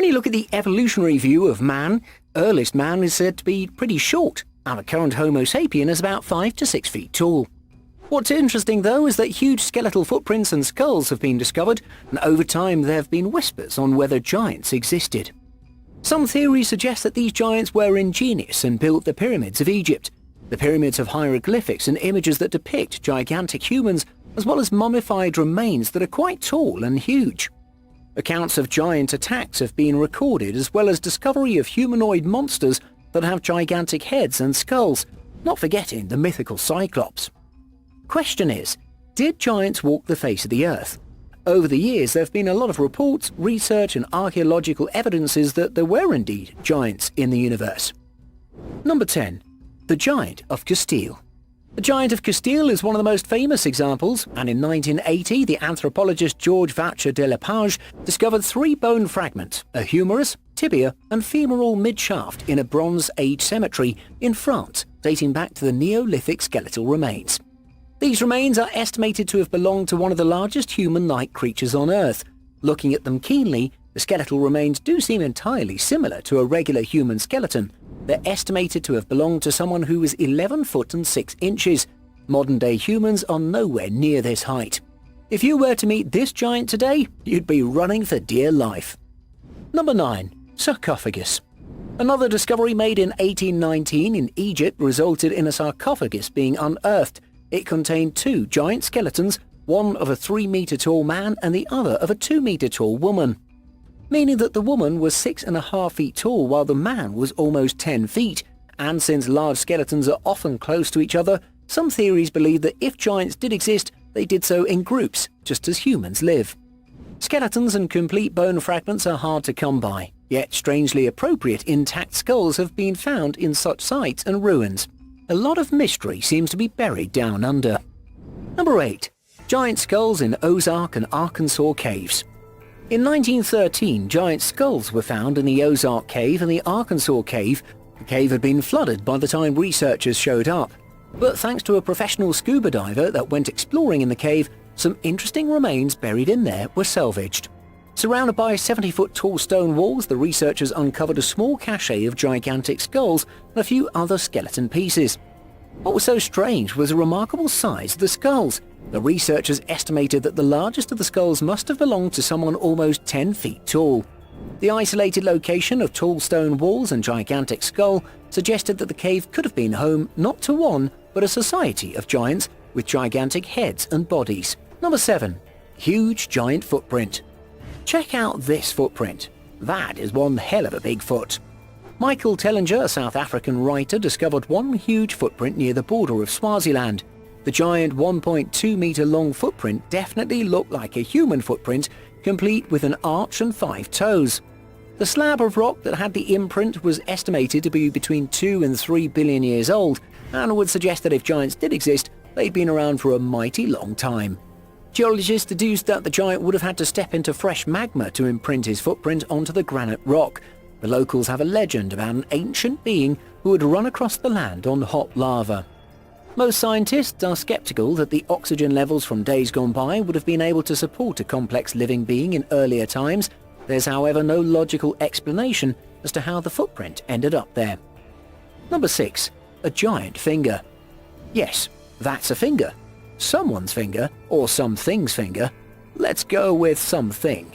When you look at the evolutionary view of man, earliest man is said to be pretty short, and the current Homo sapien is about 5 to 6 feet tall. What's interesting though is that huge skeletal footprints and skulls have been discovered, and over time there have been whispers on whether giants existed. Some theories suggest that these giants were ingenious and built the pyramids of Egypt. The pyramids have hieroglyphics and images that depict gigantic humans, as well as mummified remains that are quite tall and huge. Accounts of giant attacks have been recorded, as well as discovery of humanoid monsters that have gigantic heads and skulls, not forgetting the mythical Cyclops. Question is, did giants walk the face of the earth? Over the years there have been a lot of reports, research and archaeological evidences that there were indeed giants in the universe. Number 10. The Giant of Castile. The Giant of Castile is one of the most famous examples, and in 1980 the anthropologist George Vaucher de Lepage discovered 3 bone fragments, a humerus, tibia and femoral midshaft in a Bronze Age cemetery in France, dating back to the Neolithic skeletal remains. These remains are estimated to have belonged to one of the largest human-like creatures on Earth. Looking at them keenly, the skeletal remains do seem entirely similar to a regular human skeleton. They're estimated to have belonged to someone who was 11 foot and 6 inches. Modern-day humans are nowhere near this height. If you were to meet this giant today, you'd be running for dear life. Number 9. Sarcophagus. Another discovery made in 1819 in Egypt resulted in a sarcophagus being unearthed. It contained 2 giant skeletons, one of a 3-meter tall man and the other of a 2-meter tall woman, meaning that the woman was 6.5 feet tall while the man was almost 10 feet. And since large skeletons are often close to each other, some theories believe that if giants did exist, they did so in groups, just as humans live. Skeletons and complete bone fragments are hard to come by, yet strangely appropriate intact skulls have been found in such sites and ruins. A lot of mystery seems to be buried down under. Number 8. Giant skulls in Ozark and Arkansas caves. In 1913, giant skulls were found in the Ozark Cave and the Arkansas Cave. The cave had been flooded by the time researchers showed up. But thanks to a professional scuba diver that went exploring in the cave, some interesting remains buried in there were salvaged. Surrounded by 70-foot tall stone walls, the researchers uncovered a small cache of gigantic skulls and a few other skeleton pieces. What was so strange was the remarkable size of the skulls. The researchers estimated that the largest of the skulls must have belonged to someone almost 10 feet tall. The isolated location of tall stone walls and gigantic skull suggested that the cave could have been home not to one, but a society of giants with gigantic heads and bodies. Number 7. Huge giant footprint. Check out this footprint. That is one hell of a big foot. Michael Tellinger, a South African writer, discovered one huge footprint near the border of Swaziland. The giant 1.2 meter long footprint definitely looked like a human footprint, complete with an arch and 5 toes. The slab of rock that had the imprint was estimated to be between 2 and 3 billion years old, and would suggest that if giants did exist, they'd been around for a mighty long time. Geologists deduced that the giant would have had to step into fresh magma to imprint his footprint onto the granite rock. The locals have a legend about an ancient being who had run across the land on hot lava. Most scientists are skeptical that the oxygen levels from days gone by would have been able to support a complex living being in earlier times. There's however no logical explanation as to how the footprint ended up there. Number 6. A giant finger. Yes, that's a finger. Someone's finger, or something's finger. Let's go with something.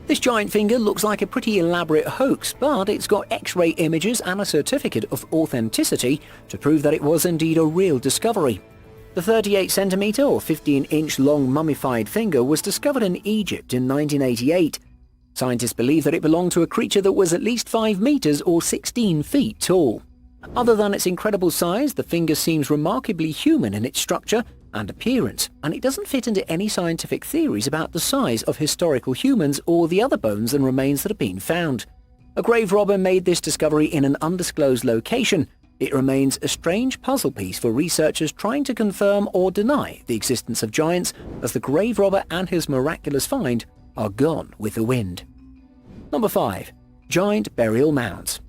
This giant finger looks like a pretty elaborate hoax, but it's got X-ray images and a certificate of authenticity to prove that it was indeed a real discovery. The 38cm or 15-inch long mummified finger was discovered in Egypt in 1988. Scientists believe that it belonged to a creature that was at least 5 meters or 16 feet tall. Other than its incredible size, the finger seems remarkably human in its structure and appearance, and it doesn't fit into any scientific theories about the size of historical humans or the other bones and remains that have been found. A grave robber made this discovery in an undisclosed location. It remains a strange puzzle piece for researchers trying to confirm or deny the existence of giants, as the grave robber and his miraculous find are gone with the wind. Number 5. Giant burial mounds.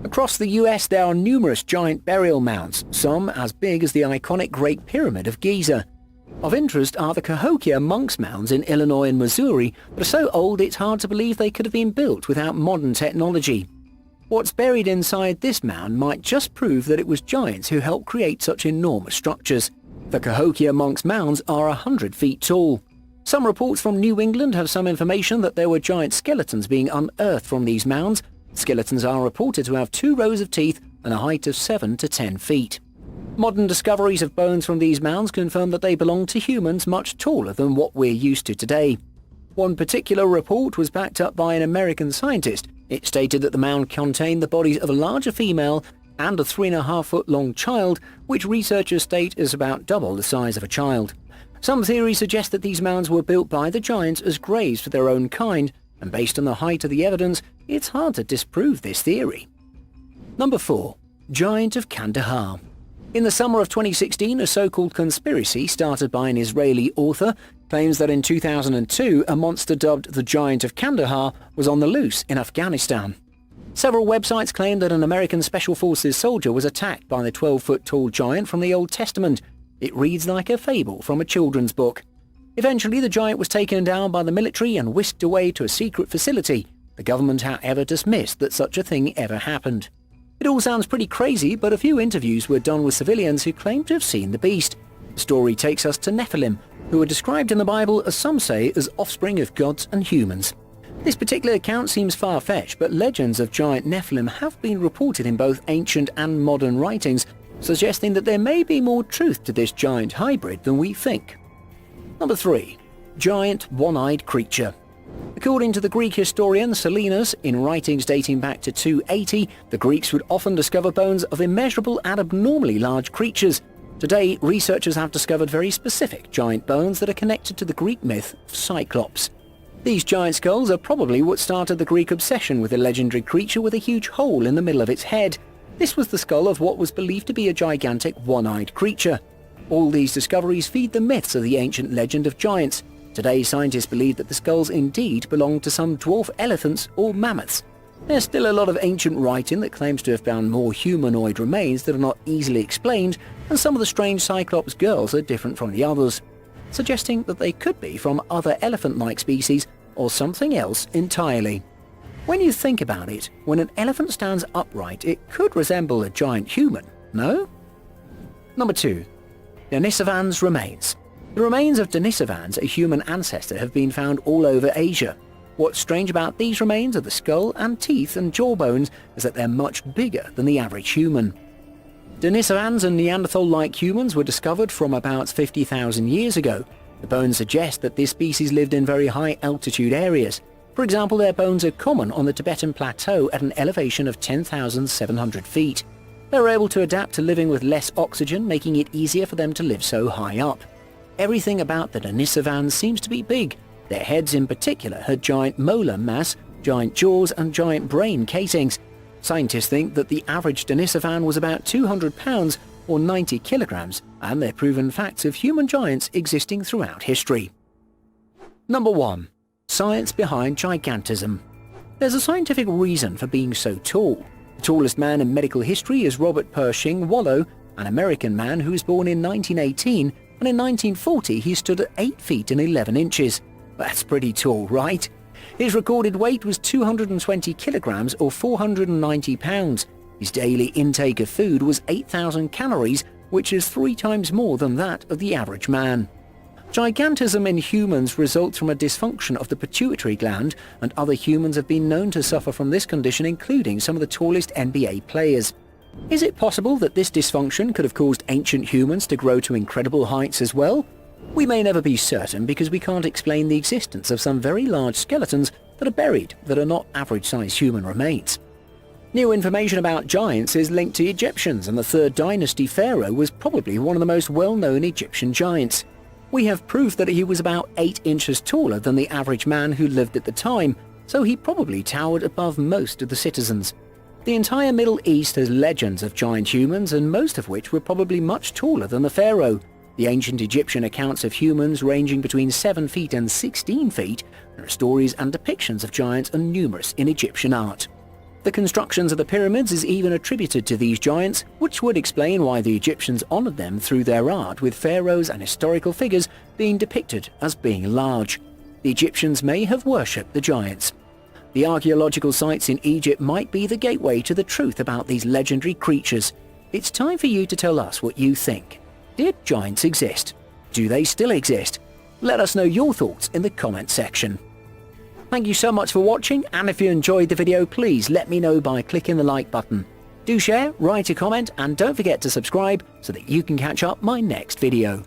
Across the US there are numerous giant burial mounds, some as big as the iconic Great Pyramid of Giza. Of interest are the Cahokia monks' mounds in Illinois and Missouri that are so old it's hard to believe they could have been built without modern technology. What's buried inside this mound might just prove that it was giants who helped create such enormous structures. The Cahokia monks' mounds are 100 feet tall. Some reports from New England have some information that there were giant skeletons being unearthed from these mounds. Skeletons are reported to have 2 rows of teeth and a height of 7 to 10 feet. Modern discoveries of bones from these mounds confirm that they belong to humans much taller than what we're used to today. One particular report was backed up by an American scientist. It stated that the mound contained the bodies of a larger female and a 3.5-foot-long child, which researchers state is about double the size of a child. Some theories suggest that these mounds were built by the giants as graves for their own kind, and based on the height of the evidence, it's hard to disprove this theory. Number 4. Giant of Kandahar. In the summer of 2016, a so-called conspiracy started by an Israeli author claims that in 2002 a monster dubbed the Giant of Kandahar was on the loose in Afghanistan. Several websites claimed that an American Special Forces soldier was attacked by the 12-foot-tall giant from the Old Testament. It reads like a fable from a children's book. Eventually, the giant was taken down by the military and whisked away to a secret facility. The government, however, dismissed that such a thing ever happened. It all sounds pretty crazy, but a few interviews were done with civilians who claimed to have seen the beast. The story takes us to Nephilim, who are described in the Bible, as some say, as offspring of gods and humans. This particular account seems far-fetched, but legends of giant Nephilim have been reported in both ancient and modern writings, suggesting that there may be more truth to this giant hybrid than we think. Number 3. Giant one-eyed creature. According to the Greek historian Silenus, in writings dating back to 280, the Greeks would often discover bones of immeasurable and abnormally large creatures. Today, researchers have discovered very specific giant bones that are connected to the Greek myth of Cyclops. These giant skulls are probably what started the Greek obsession with a legendary creature with a huge hole in the middle of its head. This was the skull of what was believed to be a gigantic one-eyed creature. All these discoveries feed the myths of the ancient legend of giants. Today, scientists believe that the skulls indeed belong to some dwarf elephants or mammoths. There's still a lot of ancient writing that claims to have found more humanoid remains that are not easily explained, and some of the strange Cyclops girls are different from the others, suggesting that they could be from other elephant-like species or something else entirely. When you think about it, when an elephant stands upright, it could resemble a giant human, no? Number 2. Denisovan's remains. The remains of Denisovans, a human ancestor, have been found all over Asia. What's strange about these remains of the skull and teeth and jawbones is that they're much bigger than the average human. Denisovans and Neanderthal-like humans were discovered from about 50,000 years ago. The bones suggest that this species lived in very high altitude areas. For example, their bones are common on the Tibetan Plateau at an elevation of 10,700 feet. They were able to adapt to living with less oxygen, making it easier for them to live so high up. Everything about the Denisovans seems to be big. Their heads in particular had giant molar mass, giant jaws and giant brain casings. Scientists think that the average Denisovan was about 200 pounds or 90 kilograms, and they're proven facts of human giants existing throughout history. Number 1. Science behind gigantism. There's a scientific reason for being so tall. The tallest man in medical history is Robert Pershing Wallow, an American man who was born in 1918, and in 1940 he stood at 8 feet and 11 inches. That's pretty tall, right? His recorded weight was 220 kilograms or 490 pounds. His daily intake of food was 8,000 calories, which is 3 times more than that of the average man. Gigantism in humans results from a dysfunction of the pituitary gland, and other humans have been known to suffer from this condition, including some of the tallest NBA players. Is it possible that this dysfunction could have caused ancient humans to grow to incredible heights as well? We may never be certain because we can't explain the existence of some very large skeletons that are buried that are not average-sized human remains. New information about giants is linked to Egyptians, and the 3rd dynasty pharaoh was probably one of the most well-known Egyptian giants. We have proof that he was about 8 inches taller than the average man who lived at the time, so he probably towered above most of the citizens. The entire Middle East has legends of giant humans, and most of which were probably much taller than the pharaoh. The ancient Egyptian accounts of humans ranging between 7 feet and 16 feet. There are stories and depictions of giants are numerous in Egyptian art. The constructions of the pyramids is even attributed to these giants, which would explain why the Egyptians honoured them through their art, with pharaohs and historical figures being depicted as being large. The Egyptians may have worshipped the giants. The archaeological sites in Egypt might be the gateway to the truth about these legendary creatures. It's time for you to tell us what you think. Did giants exist? Do they still exist? Let us know your thoughts in the comment section. Thank you so much for watching, and if you enjoyed the video, please let me know by clicking the like button. Do share, write a comment, and don't forget to subscribe so that you can catch up my next video.